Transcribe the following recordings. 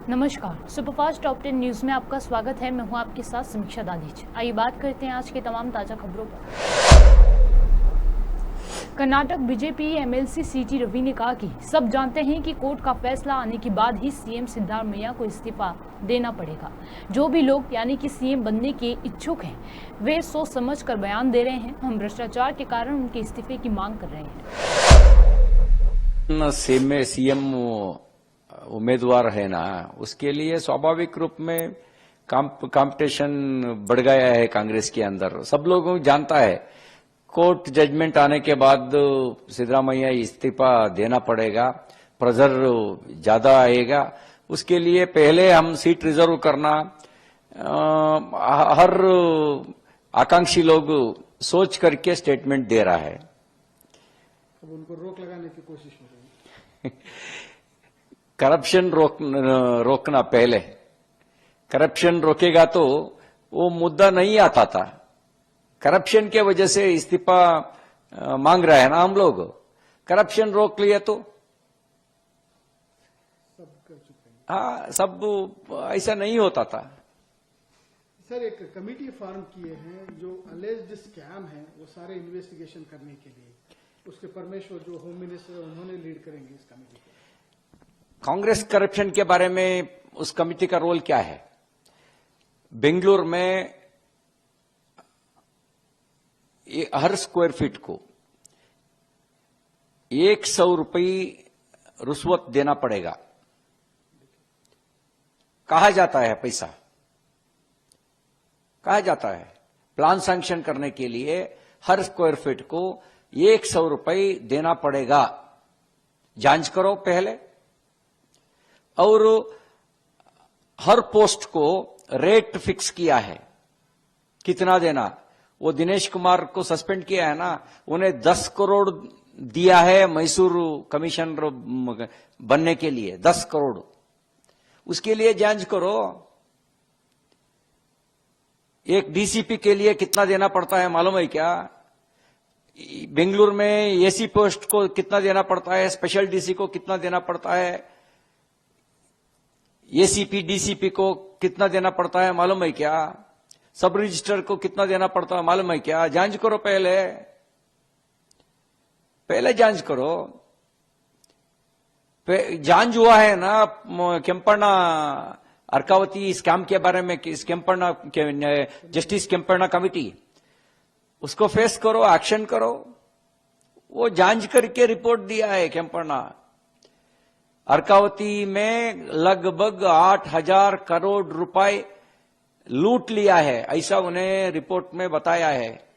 नमस्कार, superfast top 10 news में आपका स्वागत है। मैं हूं आपके साथ समीक्षा दानीच। आइए बात करते हैं आज की तमाम ताजा खबरों पर। कर्नाटक बीजेपी एमएलसी सीटी रवि ने कहा कि सब जानते हैं कि कोर्ट का फैसला आने के बाद ही सीएम सिद्धारमैया को इस्तीफा देना पड़ेगा। जो भी लोग यानी कि सीएम बनने के इच्छुक हैं वे सोच समझ कर बयान दे रहे हैं। हम भ्रष्टाचार के कारण उनके इस्तीफे की मांग कर रहे हैं। सीएम उम्मीदवार है ना, उसके लिए स्वाभाविक रूप में कंपटीशन बढ़ गया है कांग्रेस के अंदर। सब लोगों को जानता है कोर्ट जजमेंट आने के बाद सिद्धरामैया इस्तीफा देना पड़ेगा, प्रेशर ज्यादा आएगा। उसके लिए पहले हम सीट रिजर्व करना, हर आकांक्षी लोग सोच करके स्टेटमेंट दे रहा है। अब उनको रोक लगाने की कोशिश हो रही है। करप्शन रोकना, पहले करप्शन रोकेगा तो वो मुद्दा नहीं आता था। करप्शन के वजह से इस्तीफा मांग रहे हैं ना हम लोग। करप्शन रोक लिया तो सब कर चुके हैं। हाँ, सब ऐसा नहीं होता था। सर, एक कमेटी फॉर्म किए हैं जो अलेज्ड स्कैम है वो सारे इन्वेस्टिगेशन करने के लिए। उसके परमेश्वर जो होम मिनिस्टर उन्होंने लीड करेंगे इस कमेटी को। कांग्रेस करप्शन के बारे में उस कमेटी का रोल क्या है? बेंगलुरु में हर स्क्वायर फीट को 100 रुपये रुश्वत देना पड़ेगा। कहा जाता है पैसा, कहा जाता है प्लान सैंक्शन करने के लिए हर स्क्वायर फीट को 100 रुपये देना पड़ेगा। जांच करो पहले। और हर पोस्ट को रेट फिक्स किया है, कितना देना। वो दिनेश कुमार को सस्पेंड किया है ना, उन्हें 10 करोड़ दिया है मैसूर कमिश्नर बनने के लिए, 10 करोड़। उसके लिए जांच करो। एक डीसीपी के लिए कितना देना पड़ता है मालूम है क्या? बेंगलुरु में एसी पोस्ट को कितना देना पड़ता है, स्पेशल डीसी को कितना देना पड़ता है, एसीपी डीसीपी को कितना देना पड़ता है मालूम है क्या? सब रजिस्टर को कितना देना पड़ता है मालूम है क्या? जांच करो पहले जांच करो। जांच हुआ है ना केम्पण्णा अर्कावती स्कैम के बारे में, केम्पण्णा जस्टिस केम्पण्णा कमेटी, उसको फेस करो, एक्शन करो। वो जांच करके रिपोर्ट दिया है केम्पण्णा। अर्कावती में लगभग 8,000 करोड़ रुपए लूट लिया है, ऐसा उन्हें रिपोर्ट में बताया है।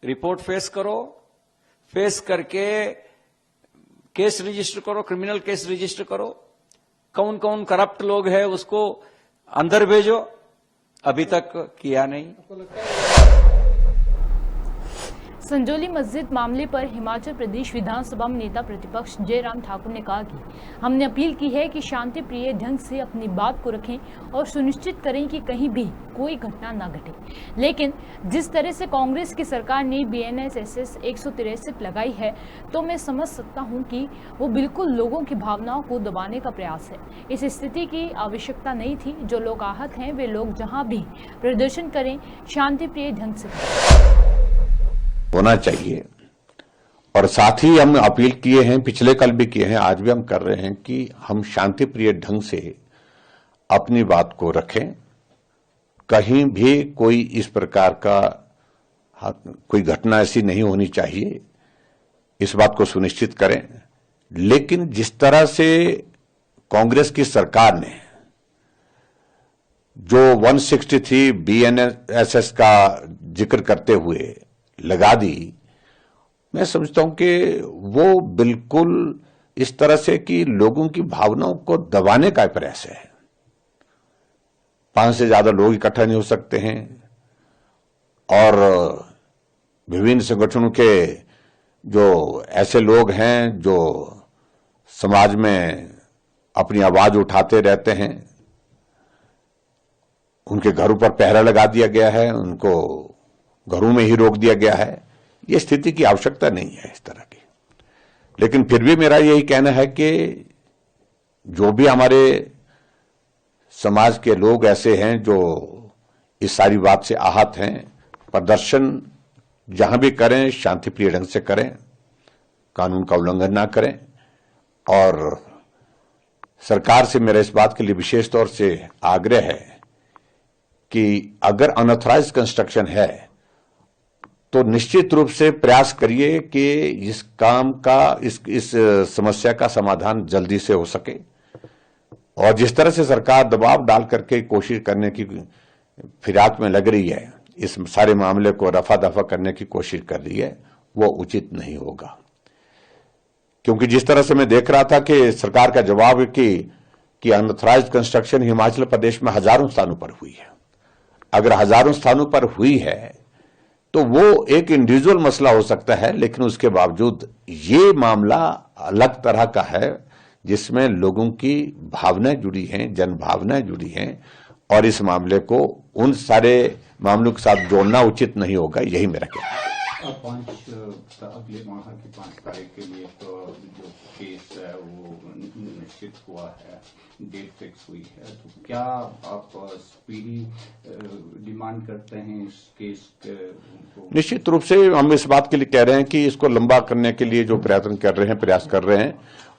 रिपोर्ट फेस करो, फेस करके केस रजिस्टर करो, क्रिमिनल केस रजिस्टर करो। कौन कौन करप्ट लोग हैं उसको अंदर भेजो। अभी तक किया नहीं। आपको लगता है संजौली मस्जिद मामले पर हिमाचल प्रदेश विधानसभा में नेता प्रतिपक्ष जयराम ठाकुर ने कहा कि हमने अपील की है कि शांति प्रिय ढंग से अपनी बात को रखें और सुनिश्चित करें कि कहीं भी कोई घटना न घटे। लेकिन जिस तरह से कांग्रेस की सरकार ने BNSS 163 लगाई है तो मैं समझ सकता हूं कि वो बिल्कुल लोगों की भावनाओं को दबाने का प्रयास है। इस स्थिति की आवश्यकता नहीं थी। जो लोग आहत हैं वे लोग जहां भी प्रदर्शन करें शांति प्रिय ढंग से होना चाहिए। और साथ ही हम अपील किए हैं, पिछले कल भी किए हैं, आज भी हम कर रहे हैं कि हम शांति प्रिय ढंग से अपनी बात को रखें। कहीं भी कोई इस प्रकार का कोई घटना ऐसी नहीं होनी चाहिए, इस बात को सुनिश्चित करें। लेकिन जिस तरह से कांग्रेस की सरकार ने जो 163 BNSS का जिक्र करते हुए लगा दी, मैं समझता हूं कि वो बिल्कुल इस तरह से कि लोगों की भावनाओं को दबाने का प्रयास है। 5 से ज्यादा लोग इकट्ठा नहीं हो सकते हैं और विभिन्न संगठनों के जो ऐसे लोग हैं जो समाज में अपनी आवाज उठाते रहते हैं, उनके घरों पर पहरा लगा दिया गया है, उनको घरों में ही रोक दिया गया है। ये स्थिति की आवश्यकता नहीं है इस तरह की। लेकिन फिर भी मेरा यही कहना है कि जो भी हमारे समाज के लोग ऐसे हैं जो इस सारी बात से आहत हैं। प्रदर्शन जहां भी करें शांतिप्रिय ढंग से करें, कानून का उल्लंघन ना करें। और सरकार से मेरा इस बात के लिए विशेष तौर से आग्रह है कि अगर अनऑथराइज कंस्ट्रक्शन है तो निश्चित रूप से प्रयास करिए कि इस काम का इस समस्या का समाधान जल्दी से हो सके। और जिस तरह से सरकार दबाव डाल करके कोशिश करने की फिराक में लग रही है, इस सारे मामले को रफा दफा करने की कोशिश कर रही है, वो उचित नहीं होगा। क्योंकि जिस तरह से मैं देख रहा था कि सरकार का जवाब है कि अनऑथराइज्ड कंस्ट्रक्शन हिमाचल प्रदेश में हजारों स्थानों पर हुई है। अगर हजारों स्थानों पर हुई है तो वो एक इंडिविजुअल मसला हो सकता है, लेकिन उसके बावजूद ये मामला अलग तरह का है जिसमें लोगों की भावनाएं जुड़ी हैं, जन भावनाएं जुड़ी हैं, और इस मामले को उन सारे मामलों के साथ जोड़ना उचित नहीं होगा। यही मेरा कहना है। अगले माह की 5 तारीख के लिए तो जो केस है वो निश्चित हुआ है, डेट फिक्स हुई है, तो क्या आप स्पीडी डिमांड करते हैं इस केस को? निश्चित रूप से हम इस बात के लिए कह रहे हैं कि इसको लंबा करने के लिए जो प्रयास कर रहे हैं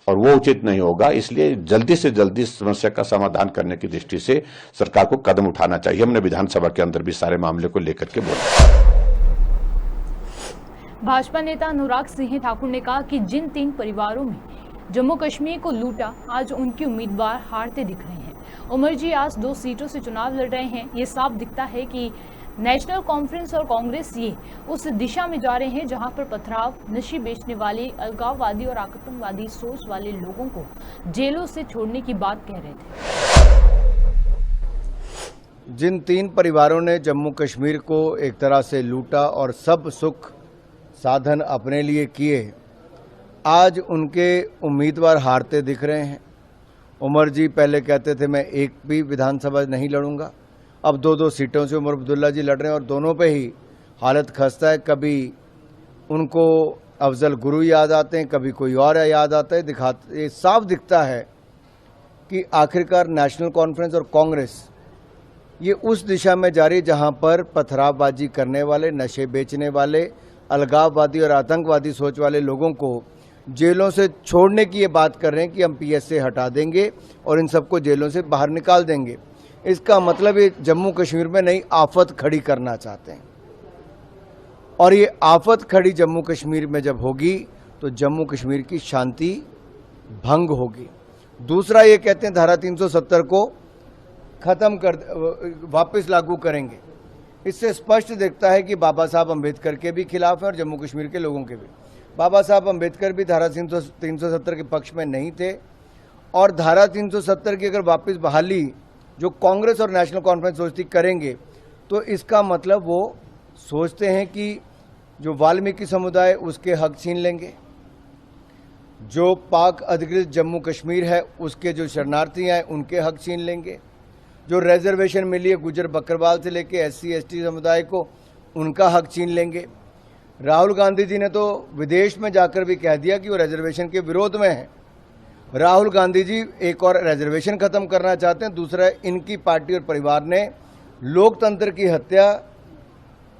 और वो उचित नहीं होगा। इसलिए जल्दी से जल्दी समस्या का समाधान करने की दृष्टि से सरकार को कदम उठाना चाहिए। हमने विधानसभा के अंदर भी सारे मामले को लेकर के बोला। भाजपा नेता अनुराग सिंह ठाकुर ने कहा कि जिन 3 परिवारों में जम्मू कश्मीर को लूटा, आज उनके उम्मीदवार हारते दिख रहे हैं। उमर जी आज 2 सीटों से चुनाव लड़ रहे हैं। ये साफ दिखता है कि नेशनल कॉन्फ्रेंस और कांग्रेस ये उस दिशा में जा रहे हैं जहां पर पथराव, नशे बेचने वाले, अलगाववादी और आतंकवादी सोच वाले लोगों को जेलों से छोड़ने की बात कह रहे थे। जिन 3 परिवारों ने जम्मू कश्मीर को एक तरह से लूटा और सब सुख साधन अपने लिए किए, आज उनके उम्मीदवार हारते दिख रहे हैं। उमर जी पहले कहते थे मैं एक भी विधानसभा नहीं लड़ूंगा, अब 2-2 सीटों से उमर अब्दुल्ला जी लड़ रहे हैं और दोनों पे ही हालत खस्ता है। कभी उनको अफजल गुरु याद आते हैं, कभी कोई और याद आता है। ये साफ दिखता है कि आखिरकार नेशनल कॉन्फ्रेंस और कांग्रेस ये उस दिशा में जा रही जहां पर पथरावबाजी करने वाले, नशे बेचने वाले, अलगाववादी और आतंकवादी सोच वाले लोगों को जेलों से छोड़ने की ये बात कर रहे हैं कि हम पीएस से हटा देंगे और इन सबको जेलों से बाहर निकाल देंगे। इसका मतलब ये जम्मू कश्मीर में नई आफत खड़ी करना चाहते हैं और ये आफत खड़ी जम्मू कश्मीर में जब होगी तो जम्मू कश्मीर की शांति भंग होगी। दूसरा ये कहते हैं धारा 370 को खत्म कर वापस लागू करेंगे। इससे स्पष्ट दिखता है कि बाबा साहब अंबेडकर के भी खिलाफ है और जम्मू कश्मीर के लोगों के भी। बाबा साहब अंबेडकर भी धारा 370 के पक्ष में नहीं थे और धारा 370 की अगर वापस बहाली जो कांग्रेस और नेशनल कॉन्फ्रेंस सोचती करेंगे तो इसका मतलब वो सोचते हैं कि जो वाल्मीकि समुदाय उसके हक छीन लेंगे, जो पाक अधिकृत जम्मू कश्मीर है उसके जो शरणार्थी हैं उनके हक छीन लेंगे, जो रिजर्वेशन मिली है गुजर बकरवाल से लेके SC/ST समुदाय को उनका हक छीन लेंगे। राहुल गांधी जी ने तो विदेश में जाकर भी कह दिया कि वो रिजर्वेशन के विरोध में है। राहुल गांधी जी एक और रिजर्वेशन खत्म करना चाहते हैं, दूसरा इनकी पार्टी और परिवार ने लोकतंत्र की हत्या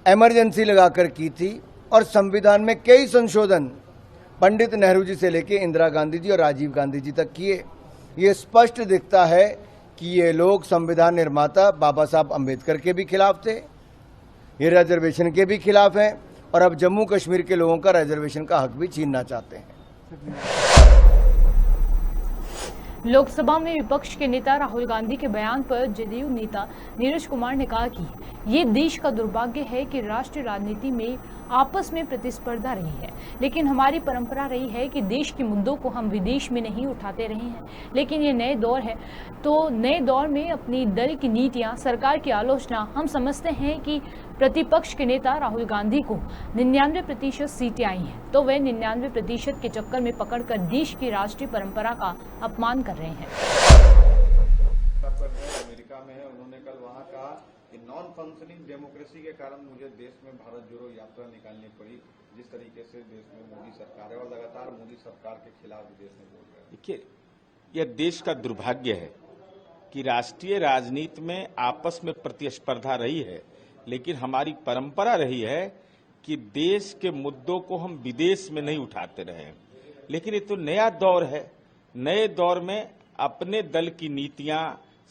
इमरजेंसी लगाकर की थी और संविधान में कई संशोधन पंडित नेहरू जी से लेके इंदिरा गांधी जी और राजीव गांधी जी तक किए। ये स्पष्ट दिखता है कि ये लोग संविधान निर्माता बाबा साहब अंबेडकर के भी खिलाफ थे, ये रिजर्वेशन के भी खिलाफ हैं और अब जम्मू कश्मीर के लोगों का रिजर्वेशन का हक भी छीनना चाहते हैं। लोकसभा में विपक्ष के नेता राहुल गांधी के बयान पर जदयू नेता नीरज कुमार ने कहा कि ये देश का दुर्भाग्य है कि राष्ट्रीय राजनीति में आपस में प्रतिस्पर्धा रही है, लेकिन हमारी परंपरा रही है कि देश के मुद्दों को हम विदेश में नहीं उठाते रहे हैं। लेकिन ये नए दौर है, तो नए दौर में अपनी दल की नीतियां, सरकार की आलोचना हम समझते हैं कि प्रतिपक्ष के नेता राहुल गांधी को 99% सीटें आई हैं, तो वे 99% के चक्कर में पकड़कर देश की राष्ट्रीय परंपरा का अपमान कर रहे हैं। अमेरिका में है, उन्होंने कल वहां कहा कि नॉन फंक्शनिंग डेमोक्रेसी के कारण मुझे देश में भारत जोड़ो यात्रा निकालनी पड़ी। जिस तरीके से देश में मोदी सरकार है और लगातार मोदी सरकार के खिलाफ भी देश में बोल रहे हैं। देखिए, यह देश का दुर्भाग्य है कि राष्ट्रीय राजनीति में आपस में प्रतिस्पर्धा रही है, लेकिन हमारी परंपरा रही है कि देश के मुद्दों को हम विदेश में नहीं उठाते रहे। लेकिन ये तो नया दौर है। नए दौर में अपने दल की नीतियां,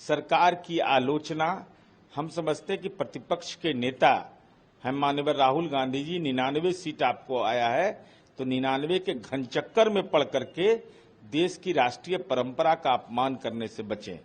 सरकार की आलोचना, हम समझते कि प्रतिपक्ष के नेता हम माननीय राहुल गांधी जी 99 सीट आपको आया है, तो 99 के घनचक्कर में पड़ करके देश की राष्ट्रीय परंपरा का अपमान करने से बचें।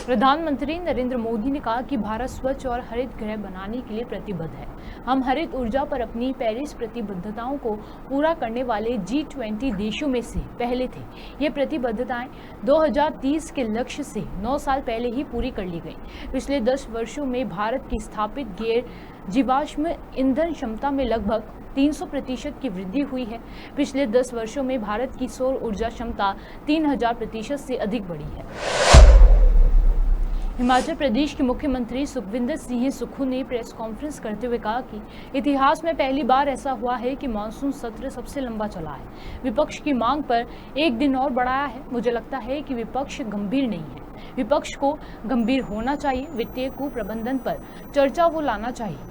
प्रधानमंत्री नरेंद्र मोदी ने कहा कि भारत स्वच्छ और हरित गृह बनाने के लिए प्रतिबद्ध है। हम हरित ऊर्जा पर अपनी पेरिस प्रतिबद्धताओं को पूरा करने वाले G20 देशों में से पहले थे। ये प्रतिबद्धताएं 2030 के लक्ष्य से 9 साल पहले ही पूरी कर ली गई। पिछले 10 वर्षों में भारत की स्थापित गैर जीवाश्म ईंधन क्षमता में लगभग 300% की वृद्धि हुई है। पिछले 10 वर्षों में भारत की सौर ऊर्जा क्षमता 3000% से अधिक बढ़ी है। हिमाचल प्रदेश के मुख्यमंत्री सुखविंदर सिंह सुक्खू ने प्रेस कॉन्फ्रेंस करते हुए कहा कि इतिहास में पहली बार ऐसा हुआ है कि मानसून सत्र सबसे लंबा चला है। विपक्ष की मांग पर एक दिन और बढ़ाया है। मुझे लगता है कि विपक्ष गंभीर नहीं है। विपक्ष को गंभीर होना चाहिए। वित्तीय कुप्रबंधन पर चर्चा वो लाना चाहिए।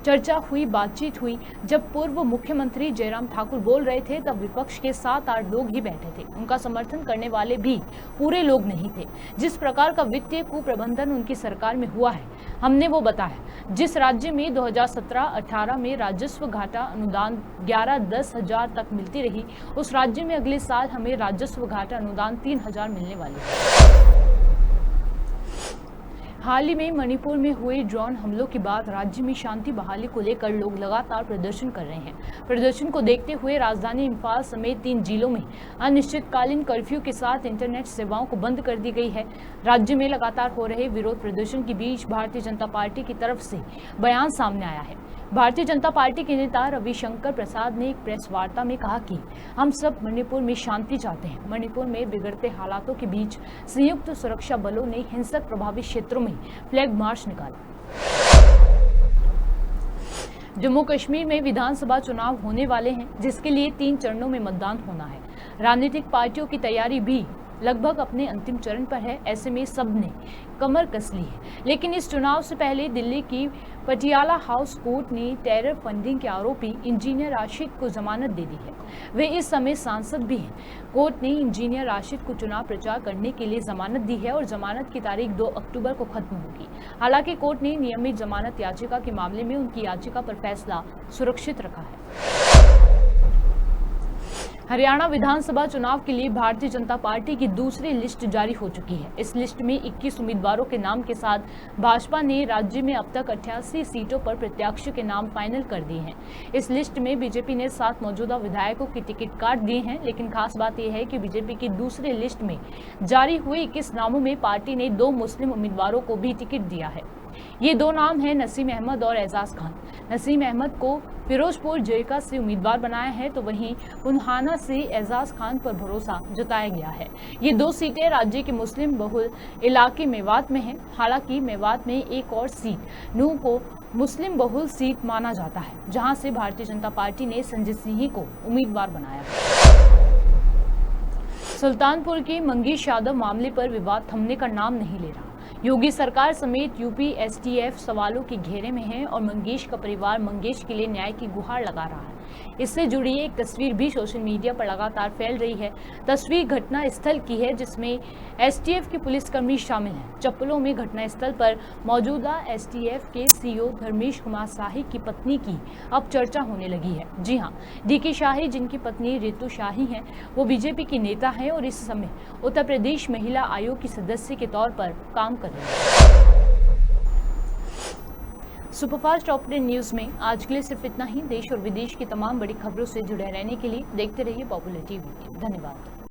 चर्चा हुई, बातचीत हुई। जब पूर्व मुख्यमंत्री जयराम ठाकुर बोल रहे थे तब विपक्ष के 7-8 लोग ही बैठे थे। उनका समर्थन करने वाले भी पूरे लोग नहीं थे। जिस प्रकार का वित्तीय कुप्रबंधन उनकी सरकार में हुआ है, हमने वो बताया। जिस राज्य में 2017-18 में राजस्व घाटा अनुदान 11-10 हजार तक मिलती रही, उस राज्य में अगले साल हमें राजस्व घाटा अनुदान 3000 मिलने वाली है। हाल ही में मणिपुर में हुए ड्रोन हमलों के बाद राज्य में शांति बहाली को लेकर लोग लगातार प्रदर्शन कर रहे हैं। प्रदर्शन को देखते हुए राजधानी इंफाल समेत 3 जिलों में अनिश्चितकालीन कर्फ्यू के साथ इंटरनेट सेवाओं को बंद कर दी गई है। राज्य में लगातार हो रहे विरोध प्रदर्शन के बीच भारतीय जनता पार्टी की तरफ से बयान सामने आया है। भारतीय जनता पार्टी के नेता रविशंकर प्रसाद ने एक प्रेस वार्ता में कहा कि हम सब मणिपुर में शांति चाहते हैं। मणिपुर में बिगड़ते हालातों के बीच संयुक्त सुरक्षा बलों ने हिंसक प्रभावित क्षेत्रों में फ्लैग मार्च निकाला। जम्मू कश्मीर में विधानसभा चुनाव होने वाले हैं, जिसके लिए 3 चरणों में मतदान होना है। राजनीतिक पार्टियों की तैयारी भी लगभग अपने अंतिम चरण पर है। ऐसे में सबने कमर कस ली है। लेकिन इस चुनाव से पहले दिल्ली की पटियाला हाउस कोर्ट ने टेरर फंडिंग के आरोपी इंजीनियर राशिद को जमानत दे दी है। वे इस समय सांसद भी हैं। कोर्ट ने इंजीनियर राशिद को चुनाव प्रचार करने के लिए जमानत दी है और जमानत की तारीख 2 अक्टूबर को खत्म होगी। हालांकि कोर्ट ने नियमित जमानत याचिका के मामले में उनकी याचिका पर फैसला सुरक्षित रखा है। हरियाणा विधानसभा चुनाव के लिए भारतीय जनता पार्टी की दूसरी लिस्ट जारी हो चुकी है। इस लिस्ट में 21 उम्मीदवारों के नाम के साथ भाजपा ने राज्य में अब तक 88 सीटों पर प्रत्याशी के नाम फाइनल कर दिए हैं। इस लिस्ट में बीजेपी ने 7 मौजूदा विधायकों के टिकट काट दिए हैं। लेकिन खास बात यह है कि बीजेपी की दूसरी लिस्ट में जारी हुए 21 नामों में पार्टी ने 2 मुस्लिम उम्मीदवारों को भी टिकट दिया है। ये 2 नाम हैं नसीम अहमद और एजाज खान। नसीम अहमद को फिरोजपुर जेका से उम्मीदवार बनाया है, तो वहीं उन्हाना से एजाज खान पर भरोसा जताया गया है। ये 2 सीटें राज्य के मुस्लिम बहुल इलाके मेवात में हैं। हालांकि मेवात में एक और सीट नूह को मुस्लिम बहुल सीट माना जाता है, जहां से भारतीय जनता पार्टी ने संजय सिंह को उम्मीदवार बनाया है। सुल्तानपुर के मंगेश यादव मामले पर विवाद थमने का नाम नहीं ले रहा। योगी सरकार समेत यूपी एसटीएफ सवालों के घेरे में है और मंगेश का परिवार मंगेश के लिए न्याय की गुहार लगा रहा है। इससे जुड़ी एक तस्वीर भी सोशल मीडिया पर लगातार फैल रही है। तस्वीर घटना स्थल की है, जिसमें एसटीएफ के पुलिसकर्मी शामिल हैं। चप्पलों में घटना स्थल पर मौजूदा एसटीएफ के सीईओ धर्मेश कुमार शाही की पत्नी की अब चर्चा होने लगी है। जी हां, डीके शाही, जिनकी पत्नी रितु शाही हैं, वो बीजेपी की नेता हैं और इस समय उत्तर प्रदेश महिला आयोग की सदस्य के तौर पर काम कर रही है। सुपरफास्ट टॉप 10 न्यूज में आज के लिए सिर्फ इतना ही। देश और विदेश की तमाम बड़ी खबरों से जुड़े रहने के लिए देखते रहिए पॉपुलर टीवी। धन्यवाद।